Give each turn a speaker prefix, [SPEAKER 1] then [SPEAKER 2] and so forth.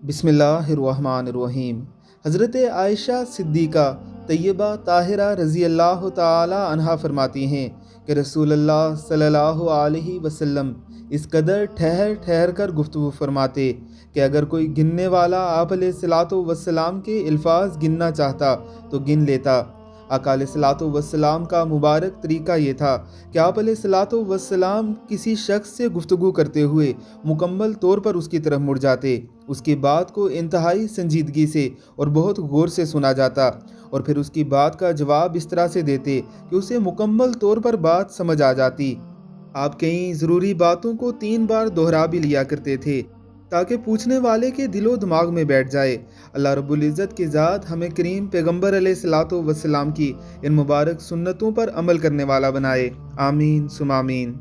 [SPEAKER 1] बिस्मिल्लाहिर्रहमानिर्रहीम। हज़रत आयशा सिद्दीक़ा तैयबा ताहिरा रज़ी अल्लाह ताला अन्हा फरमाती हैं कि रसूलुल्लाह सल्लल्लाहु अलैहि वसल्लम इस कदर ठहर ठहर कर गुफ्तगू फरमाते कि अगर कोई गिनने वाला आप अलैहिस्सलातु वस्सलाम के अल्फाज गिनना चाहता तो गिन लेता। आका अलैहिस्सलातु वस्सलाम का मुबारक तरीका ये था कि आप अलैहिस्सलातु वस्सलाम किसी शख्स से गुफ्तगू करते हुए मुकम्मल तौर पर उसकी तरफ मुड़ जाते, उसकी बात को इंतहाई संजीदगी से और बहुत गौर से सुना जाता और फिर उसकी बात का जवाब इस तरह से देते कि उसे मुकम्मल तौर पर बात समझ आ जाती। आप कई ज़रूरी बातों को 3 बार दोहरा भी लिया करते थे ताकि पूछने वाले के दिलो दिमाग में बैठ जाए। अल्लाह रब्बुल इज़्ज़त की ज़ात हमें करीम पैगम्बर अलैहिस्सलातु वस्सलाम की इन मुबारक सुन्नतों पर अमल करने वाला बनाए। आमीन सुम आमीन।